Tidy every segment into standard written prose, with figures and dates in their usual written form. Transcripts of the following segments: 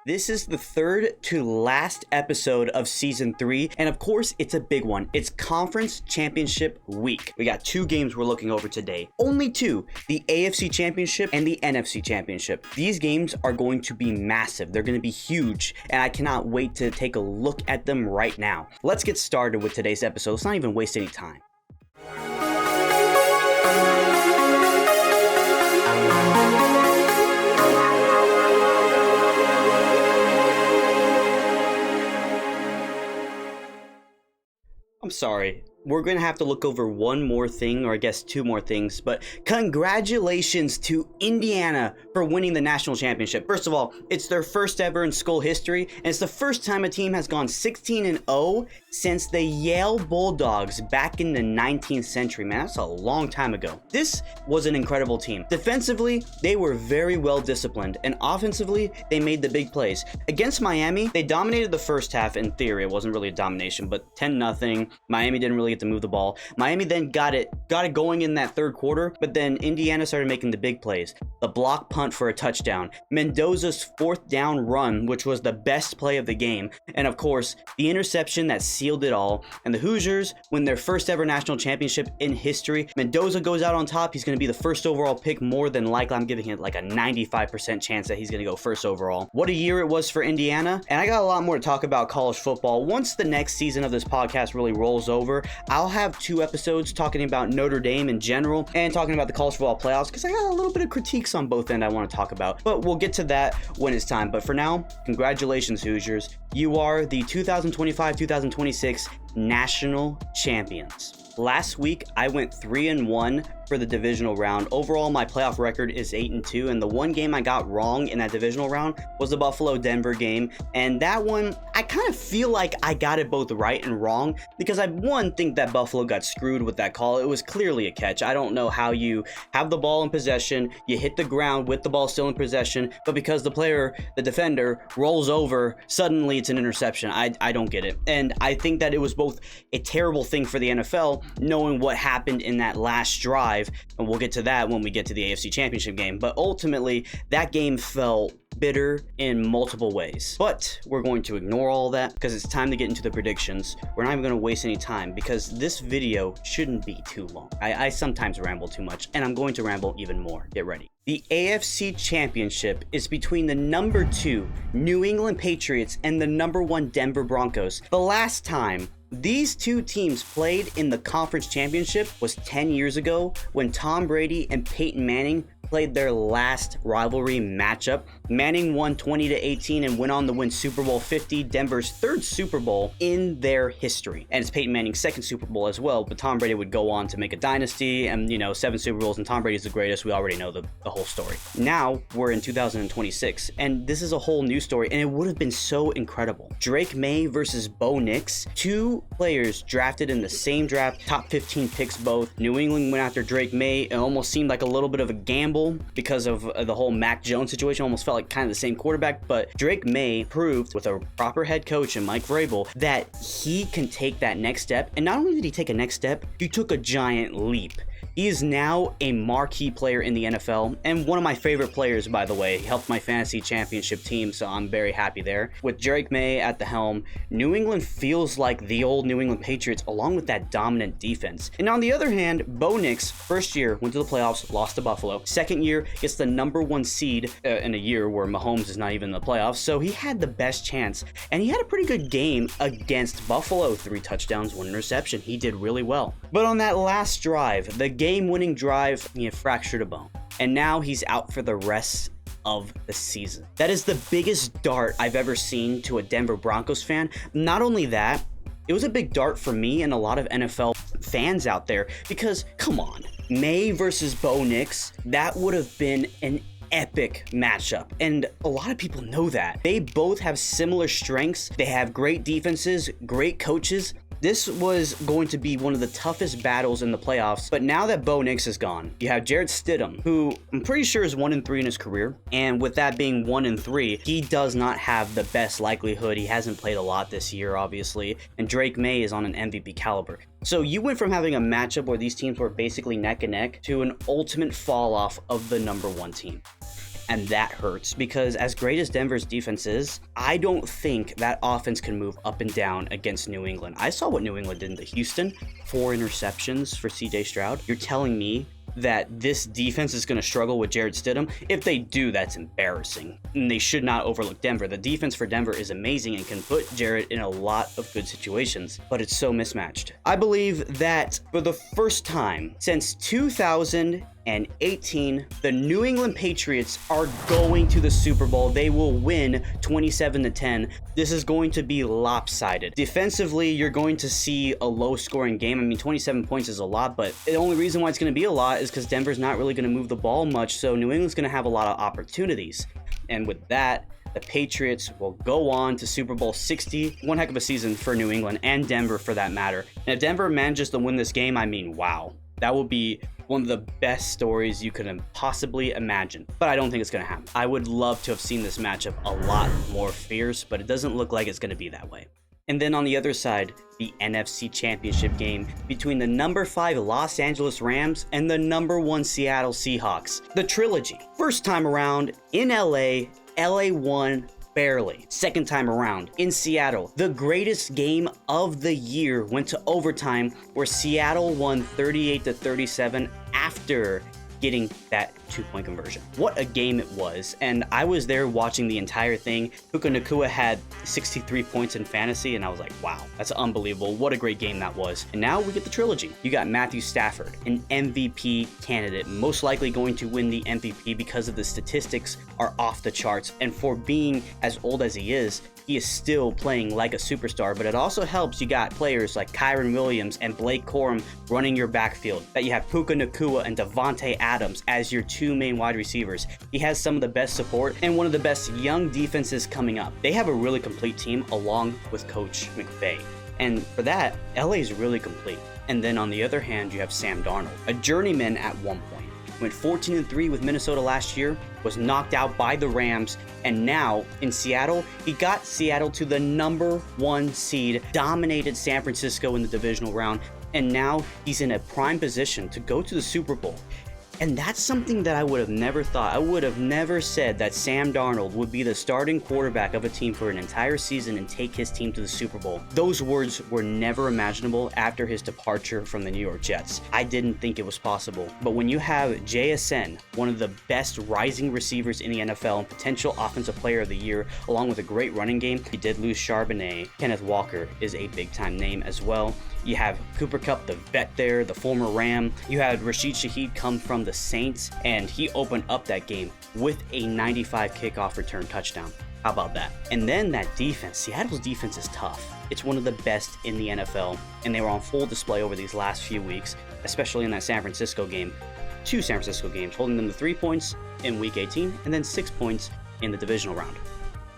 This is the third to last episode of season 3, and of course it's a big one. It's conference championship week. We got 2 games we're looking over today. Only 2, the AFC championship and the NFC championship. These games are going to be massive. They're going to be huge, and I cannot wait to take a look at them right now. Let's get started with today's episode. Let's not even waste any time. I'm sorry. We're going to have to look over one more thing, or I guess 2 more things, but congratulations to Indiana for winning the national championship. First of all, it's their first ever in school history, and it's the first time a team has gone 16-0 since the Yale Bulldogs back in the 19th century. Man, that's a long time ago. This was an incredible team. Defensively, they were very well disciplined, and offensively, they made the big plays. Against Miami, they dominated the first half in theory. It wasn't really a domination, but 10-0. Miami didn't really to move the ball. Miami then got it going in that third quarter, but then Indiana started making the big plays. The block punt for a touchdown, Mendoza's 4th down run, which was the best play of the game, and of course, the interception that sealed it all. And the Hoosiers win their first ever national championship in history. Mendoza goes out on top. He's going to be the first overall pick, more than likely. I'm giving it like a 95% chance that he's going to go first overall. What a year it was for Indiana, and I got a lot more to talk about college football once the next season of this podcast really rolls over. I'll have 2 episodes talking about Notre Dame in general and talking about the college football playoffs, because I got a little bit of critiques on both ends I want to talk about, but we'll get to that when it's time. But for now, congratulations, Hoosiers. You are the 2025-2026 national champions. Last week, I went 3-1 for the divisional round. Overall, my playoff record is 8-2, and the one game I got wrong in that divisional round was the Buffalo-Denver game, and that one, I kind of feel like I got it both right and wrong, because I, think that Buffalo got screwed with that call. It was clearly a catch. I don't know how you have the ball in possession, you hit the ground with the ball still in possession, but because the defender, rolls over, suddenly it's an interception. I don't get it, and I think that it was both a terrible thing for the NFL, knowing what happened in that last drive, and we'll get to that when we get to the AFC Championship game, but ultimately that game felt bitter in multiple ways. But we're going to ignore all that because it's time to get into the predictions. We're not even going to waste any time because this video shouldn't be too long. I sometimes ramble too much, and I'm going to ramble even more. Get ready. The AFC Championship is between the number 2 New England Patriots and the number 1 Denver Broncos. The last time these 2 teams played in the conference championship was 10 years ago when Tom Brady and Peyton Manning played their last rivalry matchup. Manning won 20-18 and went on to win Super Bowl 50, Denver's 3rd Super Bowl in their history. And it's Peyton Manning's 2nd Super Bowl as well, but Tom Brady would go on to make a dynasty and, 7 Super Bowls, and Tom Brady's the greatest. We already know the whole story. Now we're in 2026, and this is a whole new story, and it would have been so incredible. Drake Maye versus Bo Nix, 2 players drafted in the same draft, top 15 picks both. New England went after Drake Maye. It almost seemed like a little bit of a gamble because of the whole Mac Jones situation. Almost felt like kind of the same quarterback, but Drake Maye proved with a proper head coach and Mike Vrabel that he can take that next step. And not only did he take a next step, he took a giant leap. He is now a marquee player in the NFL, and one of my favorite players, by the way. He helped my fantasy championship team, so I'm very happy there. With Drake Maye at the helm, New England feels like the old New England Patriots, along with that dominant defense. And on the other hand, Bo Nix, first year, went to the playoffs, lost to Buffalo. Second year, gets the number 1 seed in a year where Mahomes is not even in the playoffs, so he had the best chance, and he had a pretty good game against Buffalo. 3 touchdowns, 1 interception. He did really well. But on that last drive, the game-winning drive, he had fractured a bone, and now he's out for the rest of the season. That is the biggest dart I've ever seen to a Denver Broncos fan. Not only that, it was a big dart for me and a lot of NFL fans out there, because come on, Maye versus Bo Nix, that would have been an epic matchup, and a lot of people know that. They both have similar strengths. They have great defenses, great coaches. This was going to be one of the toughest battles in the playoffs, but now that Bo Nix is gone, you have Jarrett Stidham, who I'm pretty sure is 1-3 in his career, and with that being 1-3, he does not have the best likelihood. He hasn't played a lot this year, obviously, and Drake Maye is on an MVP caliber. So you went from having a matchup where these teams were basically neck and neck to an ultimate fall off of the number 1 team. And that hurts because as great as Denver's defense is, I don't think that offense can move up and down against New England. I saw what New England did into Houston, 4 interceptions for CJ Stroud. You're telling me that this defense is going to struggle with Jarrett Stidham? If they do, that's embarrassing. And they should not overlook Denver. The defense for Denver is amazing and can put Jarrett in a lot of good situations, but it's so mismatched. I believe that for the first time since 2018, the New England Patriots are going to the Super Bowl. They will win 27-10. This is going to be lopsided. Defensively, you're going to see a low-scoring game. I mean, 27 points is a lot, but the only reason why it's going to be a lot is because Denver's not really going to move the ball much, so New England's going to have a lot of opportunities. And with that, the Patriots will go on to Super Bowl 60. One heck of a season for New England and Denver for that matter. And if Denver manages to win this game, I mean, wow. That will be one of the best stories you could possibly imagine. But I don't think it's going to happen. I would love to have seen this matchup a lot more fierce, but it doesn't look like it's going to be that way. And then on the other side, the NFC Championship game between the number 5 Los Angeles Rams and the number 1 Seattle Seahawks. The trilogy. First time around in LA, LA won barely. Second time around in Seattle, the greatest game of the year went to overtime where Seattle won 38-37 after getting that 2-point conversion. What a game it was, and I was there watching the entire thing. Puka Nacua had 63 points in fantasy, and I was like, wow, that's unbelievable. What a great game that was. And now we get the trilogy. You got Matthew Stafford, an MVP candidate, most likely going to win the MVP because of the statistics are off the charts, and for being as old as he is still playing like a superstar. But it also helps you got players like Kyron Williams and Blake Corum running your backfield, that you have Puka Nacua and Devontae Adams as your 2 main wide receivers. He has some of the best support and one of the best young defenses coming up. They have a really complete team along with Coach McVay. And for that, LA is really complete. And then on the other hand, you have Sam Darnold, a journeyman at one point. Went 14-3 with Minnesota last year, was knocked out by the Rams, and now in Seattle, he got Seattle to the number 1 seed, dominated San Francisco in the divisional round, and now he's in a prime position to go to the Super Bowl. And that's something that I would have never thought. I would have never said that Sam Darnold would be the starting quarterback of a team for an entire season and take his team to the Super Bowl. Those words were never imaginable after his departure from the New York Jets. I didn't think it was possible. But when you have JSN, one of the best rising receivers in the NFL and potential offensive player of the year, along with a great running game, he did lose Charbonnet. Kenneth Walker is a big-time name as well. You have Cooper Kupp, the vet there, the former Ram. You had Rashid Shaheed come from the Saints, and he opened up that game with a 95 kickoff return touchdown. How about that? And then that defense. Seattle's defense is tough. It's one of the best in the NFL, and they were on full display over these last few weeks, especially in that San Francisco game. 2 San Francisco games, holding them to 3 points in Week 18, and then 6 points in the divisional round.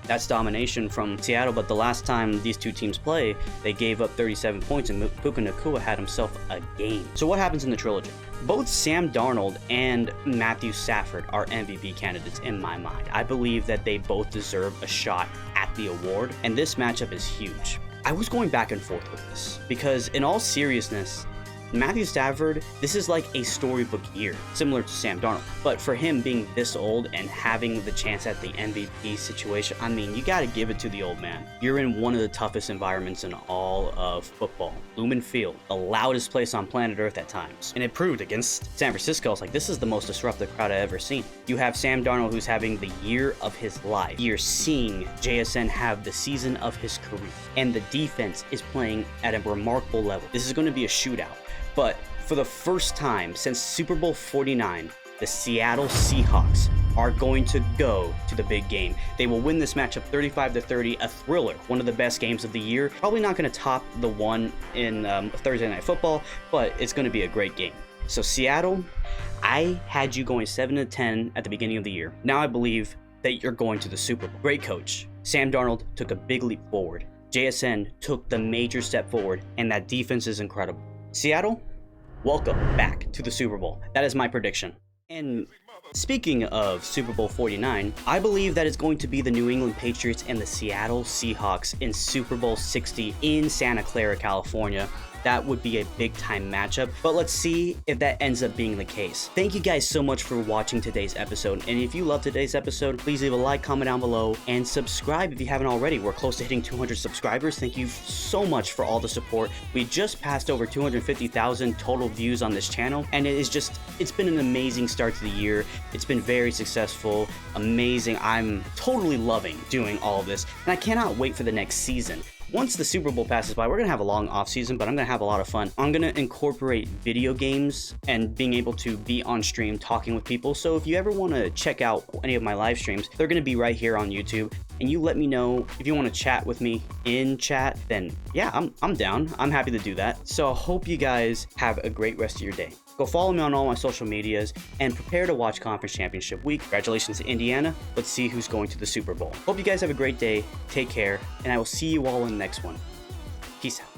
That's domination from Seattle, but the last time these two teams play, they gave up 37 points, and Puka Nacua had himself a game. So what happens in the trilogy? Both Sam Darnold and Matthew Stafford are MVP candidates in my mind. I believe that they both deserve a shot at the award, and this matchup is huge. I was going back and forth with this, because in all seriousness, Matthew Stafford, this is like a storybook year, similar to Sam Darnold. But for him being this old and having the chance at the MVP situation, I mean, you got to give it to the old man. You're in one of the toughest environments in all of football. Lumen Field, the loudest place on planet Earth at times. And it proved against San Francisco. It's like, this is the most disruptive crowd I've ever seen. You have Sam Darnold, who's having the year of his life. You're seeing JSN have the season of his career. And the defense is playing at a remarkable level. This is going to be a shootout. But for the first time since Super Bowl 49, the Seattle Seahawks are going to go to the big game. They will win this matchup 35-30, a thriller, one of the best games of the year. Probably not going to top the one in Thursday Night Football, but it's going to be a great game. So Seattle, I had you going 7-10 at the beginning of the year. Now I believe that you're going to the Super Bowl. Great coach. Sam Darnold took a big leap forward. JSN took the major step forward, and that defense is incredible. Seattle, welcome back to the Super Bowl. That is my prediction. And speaking of Super Bowl 49, I believe that it's going to be the New England Patriots and the Seattle Seahawks in Super Bowl 60 in Santa Clara, California. that would be a big time matchup, but let's see if that ends up being the case. Thank you guys so much for watching today's episode, and if you love today's episode, please leave a like, comment down below, and subscribe if you haven't already. We're close to hitting 200 subscribers. Thank you so much for all the support. We just passed over 250,000 total views on this channel, and it's been an amazing start to the year. It's been very successful, amazing. I'm totally loving doing all of this, and I cannot wait for the next season. Once the Super Bowl passes by, we're gonna have a long off season, but I'm gonna have a lot of fun. I'm gonna incorporate video games and being able to be on stream talking with people. So if you ever want to check out any of my live streams, they're gonna be right here on YouTube. And you let me know if you want to chat with me in chat, then yeah, I'm down. I'm happy to do that. So I hope you guys have a great rest of your day. Go follow me on all my social medias and prepare to watch Conference Championship Week. Congratulations to Indiana. Let's see who's going to the Super Bowl. Hope you guys have a great day. Take care, and I will see you all in the next one. Peace out.